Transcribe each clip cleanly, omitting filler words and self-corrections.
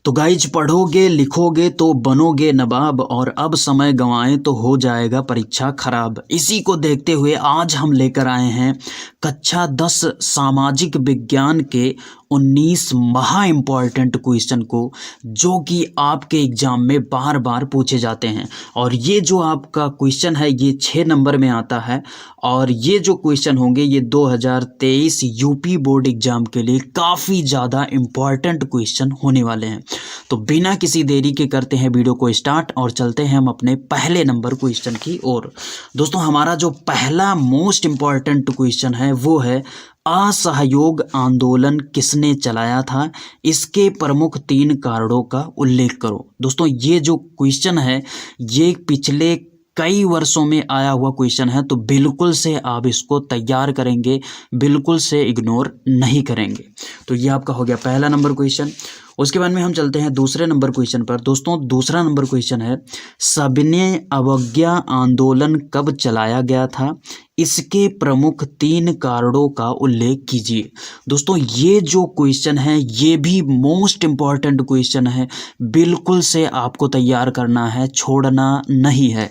तो गाइज पढ़ोगे लिखोगे तो बनोगे नवाब और अब समय गंवाएं तो हो जाएगा परीक्षा खराब। इसी को देखते हुए आज हम लेकर आए हैं कक्षा 10 सामाजिक विज्ञान के 19 महा इम्पॉर्टेंट क्वेश्चन को, जो कि आपके एग्जाम में बार बार पूछे जाते हैं। और ये जो आपका क्वेश्चन है ये 6 नंबर में आता है और ये जो क्वेश्चन होंगे ये 2023 यूपी बोर्ड एग्जाम के लिए काफ़ी ज़्यादा इम्पॉर्टेंट क्वेश्चन होने वाले हैं। तो बिना किसी देरी के करते हैं वीडियो को स्टार्ट और चलते हैं हम अपने पहले नंबर क्वेश्चन की ओर। दोस्तों हमारा जो पहला मोस्ट इम्पॉर्टेंट क्वेश्चन है वो है असहयोग आंदोलन किसने चलाया था, इसके प्रमुख 3 कारणों का उल्लेख करो। दोस्तों ये जो क्वेश्चन है ये पिछले कई वर्षों में आया हुआ क्वेश्चन है, तो बिल्कुल से आप इसको तैयार करेंगे, बिल्कुल से इग्नोर नहीं करेंगे। तो ये आपका हो गया पहला नंबर क्वेश्चन। उसके बाद में हम चलते हैं दूसरे नंबर क्वेश्चन पर। दोस्तों दूसरा नंबर क्वेश्चन है सविनय अवज्ञा आंदोलन कब चलाया गया था, इसके प्रमुख 3 कारणों का उल्लेख कीजिए। दोस्तों ये जो क्वेश्चन है ये भी मोस्ट इम्पॉर्टेंट क्वेश्चन है, बिल्कुल से आपको तैयार करना है, छोड़ना नहीं है।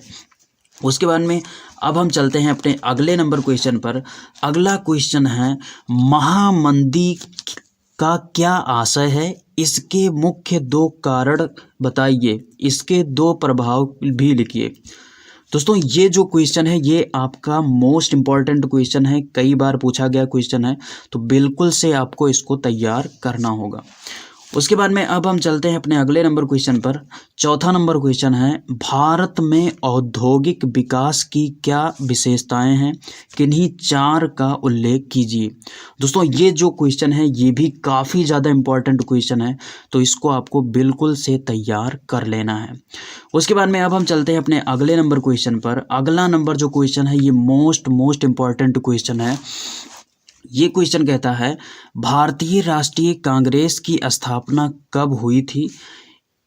उसके बाद में अब हम चलते हैं अपने अगले नंबर क्वेश्चन पर। अगला क्वेश्चन है महामंदी का क्या आशय है, इसके मुख्य 2 कारण बताइए, इसके 2 प्रभाव भी लिखिए। दोस्तों ये जो क्वेश्चन है ये आपका मोस्ट इम्पॉर्टेंट क्वेश्चन है, कई बार पूछा गया क्वेश्चन है, तो बिल्कुल से आपको इसको तैयार करना होगा। उसके बाद में अब हम चलते हैं अपने अगले नंबर क्वेश्चन पर। चौथा नंबर क्वेश्चन है भारत में औद्योगिक विकास की क्या विशेषताएं हैं, किन्हीं 4 का उल्लेख कीजिए। दोस्तों ये जो क्वेश्चन है ये भी काफ़ी ज़्यादा इम्पॉर्टेंट क्वेश्चन है, तो इसको आपको बिल्कुल से तैयार कर लेना है। उसके बाद में अब हम चलते हैं अपने अगले नंबर क्वेश्चन पर। अगला नंबर जो क्वेश्चन है ये मोस्ट इम्पॉर्टेंट क्वेश्चन है। ये क्वेश्चन कहता है भारतीय राष्ट्रीय कांग्रेस की स्थापना कब हुई थी,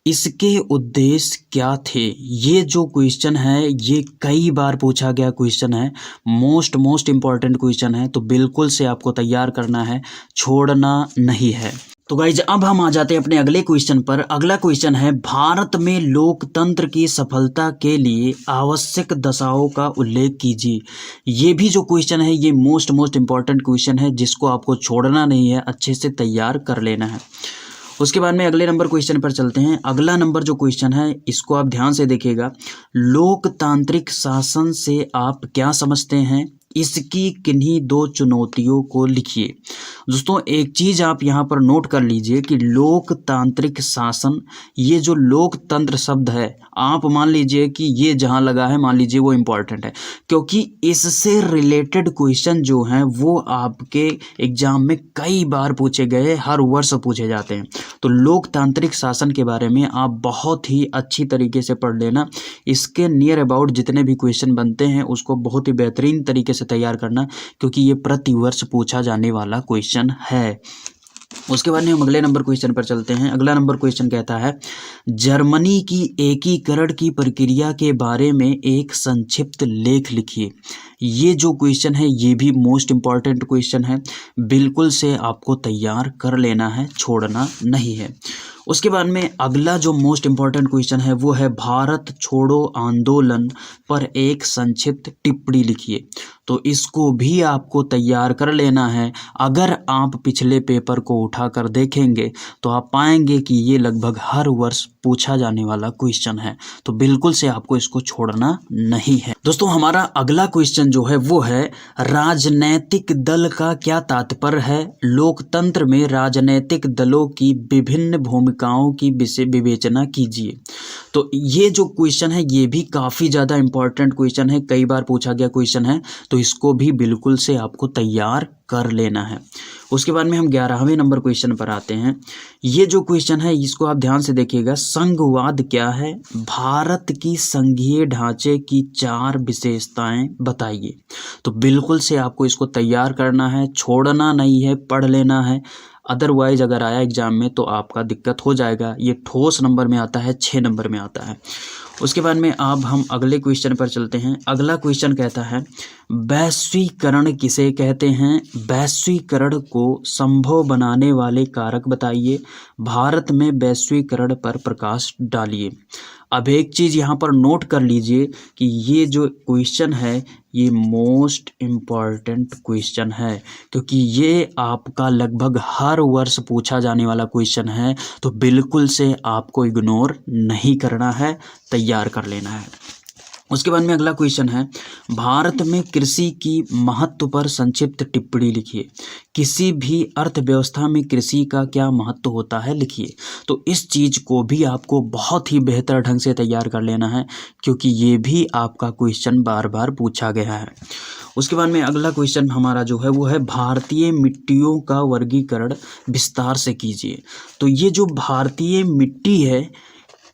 इसके उद्देश्य क्या थे। ये जो क्वेश्चन है ये कई बार पूछा गया क्वेश्चन है, मोस्ट इम्पॉर्टेंट क्वेश्चन है, तो बिल्कुल से आपको तैयार करना है, छोड़ना नहीं है। तो गाइज अब हम आ जाते हैं अपने अगले क्वेश्चन पर। अगला क्वेश्चन है भारत में लोकतंत्र की सफलता के लिए आवश्यक दशाओं का उल्लेख कीजिए। ये भी जो क्वेश्चन है ये मोस्ट इम्पॉर्टेंट क्वेश्चन है, जिसको आपको छोड़ना नहीं है, अच्छे से तैयार कर लेना है। उसके बाद में अगले नंबर क्वेश्चन पर चलते हैं। अगला नंबर जो क्वेश्चन है इसको आप ध्यान से देखिएगा। लोकतांत्रिक शासन से आप क्या समझते हैं, इसकी किन्हीं 2 चुनौतियों को लिखिए। दोस्तों एक चीज़ आप यहाँ पर नोट कर लीजिए कि लोकतांत्रिक शासन, ये जो लोकतंत्र शब्द है आप मान लीजिए कि ये जहाँ लगा है मान लीजिए वो इम्पॉर्टेंट है, क्योंकि इससे रिलेटेड क्वेश्चन जो हैं वो आपके एग्जाम में कई बार पूछे गए, हर वर्ष पूछे जाते हैं। तो लोकतांत्रिक शासन के बारे में आप बहुत ही अच्छी तरीके से पढ़ लेना। इसके नियर अबाउट जितने भी क्वेश्चन बनते हैं उसको बहुत ही बेहतरीन तरीके से तैयार करना, क्योंकि ये प्रतिवर्ष पूछा जाने वाला क्वेश्चन है। उसके बाद में हम अगले नंबर क्वेश्चन पर चलते हैं। अगला नंबर क्वेश्चन कहता है जर्मनी की एकीकरण की प्रक्रिया के बारे में एक संक्षिप्त लेख लिखिए। ये जो क्वेश्चन है ये भी मोस्ट इम्पॉर्टेंट क्वेश्चन है, बिल्कुल से आपको तैयार कर लेना है, छोड़ना नहीं है। उसके बाद में अगला जो मोस्ट इम्पॉर्टेंट क्वेश्चन है वो है भारत छोड़ो आंदोलन पर एक संक्षिप्त टिप्पणी लिखिए। तो इसको भी आपको तैयार कर लेना है। अगर आप पिछले पेपर को उठाकर देखेंगे तो आप पाएंगे कि ये लगभग हर वर्ष पूछा जाने वाला क्वेश्चन है, तो बिल्कुल से आपको इसको छोड़ना नहीं है। दोस्तों हमारा अगला क्वेश्चन जो है वो है राजनैतिक दल का क्या तात्पर्य है, लोकतंत्र में राजनैतिक दलों की विभिन्न भूमिकाओं की विवेचना कीजिए। तो ये जो क्वेश्चन है ये भी काफ़ी ज़्यादा इम्पॉर्टेंट क्वेश्चन है, कई बार पूछा गया क्वेश्चन है, तो इसको भी बिल्कुल से आपको तैयार कर लेना है। उसके बाद में हम 11वें नंबर क्वेश्चन पर आते हैं। ये जो क्वेश्चन है इसको आप ध्यान से देखिएगा। संघवाद क्या है, भारत की संघीय ढांचे की 4 विशेषताएं बताइए। तो बिल्कुल से आपको इसको तैयार करना है, छोड़ना नहीं है, पढ़ लेना है, अदरवाइज अगर आया एग्जाम में तो आपका दिक्कत हो जाएगा। ये ठोस नंबर में आता है, 6 नंबर में आता है। उसके बाद में अब हम अगले क्वेश्चन पर चलते हैं। अगला क्वेश्चन कहता है वैश्वीकरण किसे कहते हैं? वैश्वीकरण को संभव बनाने वाले कारक बताइए। भारत में वैश्वीकरण पर प्रकाश डालिए। अब एक चीज़ यहाँ पर नोट कर लीजिए कि ये जो क्वेश्चन है ये मोस्ट इम्पॉर्टेंट क्वेश्चन है, क्योंकि ये आपका लगभग हर वर्ष पूछा जाने वाला क्वेश्चन है। तो बिल्कुल से आपको इग्नोर नहीं करना है, तैयार कर लेना है। उसके बाद में अगला क्वेश्चन है भारत में कृषि की महत्व पर संक्षिप्त टिप्पणी लिखिए। किसी भी अर्थव्यवस्था में कृषि का क्या महत्व होता है, लिखिए। तो इस चीज़ को भी आपको बहुत ही बेहतर ढंग से तैयार कर लेना है, क्योंकि ये भी आपका क्वेश्चन बार बार पूछा गया है। उसके बाद में अगला क्वेश्चन हमारा जो है वो है भारतीय मिट्टियों का वर्गीकरण विस्तार से कीजिए। तो ये जो भारतीय मिट्टी है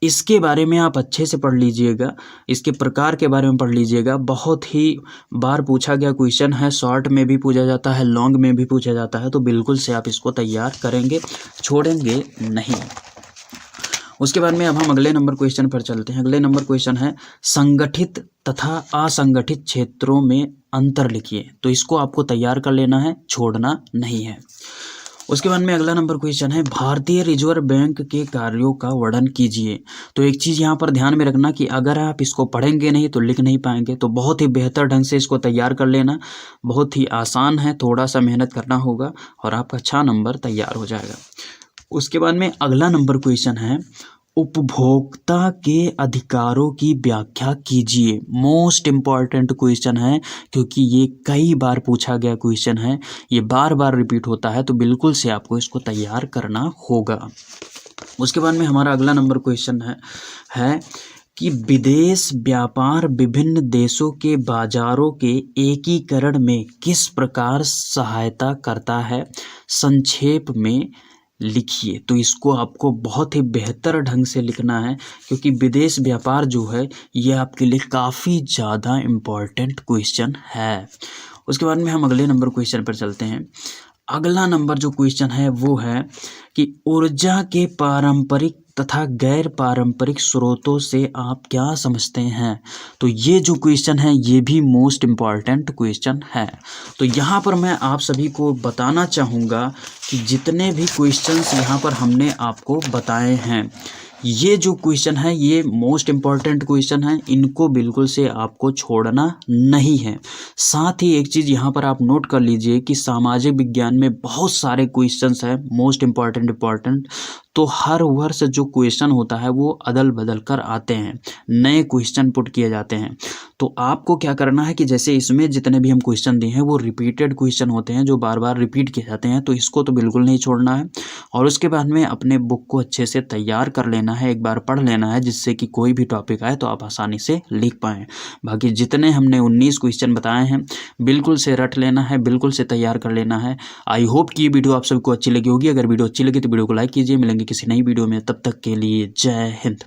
इसके बारे में आप अच्छे से पढ़ लीजिएगा, इसके प्रकार के बारे में पढ़ लीजिएगा। बहुत ही बार पूछा गया क्वेश्चन है, शॉर्ट में भी पूछा जाता है, लॉन्ग में भी पूछा जाता है। तो बिल्कुल से आप इसको तैयार करेंगे, छोड़ेंगे नहीं। उसके बाद में अब हम अगले नंबर क्वेश्चन पर चलते हैं। अगले नंबर क्वेश्चन है संगठित तथा असंगठित क्षेत्रों में अंतर लिखिए। तो इसको आपको तैयार कर लेना है, छोड़ना नहीं है। उसके बाद में अगला नंबर क्वेश्चन है भारतीय रिजर्व बैंक के कार्यों का वर्णन कीजिए। तो एक चीज़ यहाँ पर ध्यान में रखना कि अगर आप इसको पढ़ेंगे नहीं तो लिख नहीं पाएंगे। तो बहुत ही बेहतर ढंग से इसको तैयार कर लेना, बहुत ही आसान है, थोड़ा सा मेहनत करना होगा और आपका अच्छा नंबर तैयार हो जाएगा। उसके बाद में अगला नंबर क्वेश्चन है उपभोक्ता के अधिकारों की व्याख्या कीजिए। मोस्ट इम्पॉर्टेंट क्वेश्चन है, क्योंकि ये कई बार पूछा गया क्वेश्चन है, ये बार बार रिपीट होता है। तो बिल्कुल से आपको इसको तैयार करना होगा। उसके बाद में हमारा अगला नंबर क्वेश्चन है कि विदेश व्यापार विभिन्न देशों के बाजारों के एकीकरण में किस प्रकार सहायता करता है, संक्षेप में लिखिए। तो इसको आपको बहुत ही बेहतर ढंग से लिखना है, क्योंकि विदेश व्यापार जो है ये आपके लिए काफ़ी ज़्यादा इम्पॉर्टेंट क्वेश्चन है। उसके बाद में हम अगले नंबर क्वेश्चन पर चलते हैं। अगला नंबर जो क्वेश्चन है वो है कि ऊर्जा के पारंपरिक तथा गैर पारंपरिक स्रोतों से आप क्या समझते हैं। तो ये जो क्वेश्चन है ये भी मोस्ट इम्पॉर्टेंट क्वेश्चन है। तो यहाँ पर मैं आप सभी को बताना चाहूँगा कि जितने भी क्वेश्चंस यहाँ पर हमने आपको बताए हैं, ये जो क्वेश्चन है ये मोस्ट इम्पॉर्टेंट क्वेश्चन है, इनको बिल्कुल से आपको छोड़ना नहीं है। साथ ही एक चीज़ यहाँ पर आप नोट कर लीजिए कि सामाजिक विज्ञान में बहुत सारे क्वेश्चंस हैं मोस्ट इम्पॉर्टेंट। तो हर वर्ष जो क्वेश्चन होता है वो अदल बदल कर आते हैं, नए क्वेश्चन पुट किए जाते हैं। तो आपको क्या करना है कि जैसे इसमें जितने भी हम क्वेश्चन दिए हैं वो रिपीटेड क्वेश्चन होते हैं, जो बार बार रिपीट किए जाते हैं। तो इसको तो बिल्कुल नहीं छोड़ना है। और उसके बाद में अपने बुक को अच्छे से तैयार कर लेना है, एक बार पढ़ लेना है, जिससे कि कोई भी टॉपिक आए तो आप आसानी से लिख पाएँ। बाकी जितने हमने 19 क्वेश्चन बताए हैं बिल्कुल से रट लेना है, बिल्कुल से तैयार कर लेना है। आई होप कि ये वीडियो आप सबको अच्छी लगी होगी। अगर वीडियो अच्छी लगी तो वीडियो को लाइक कीजिए। मिलेंगे किसी नई वीडियो में, तब तक के लिए जय हिंद।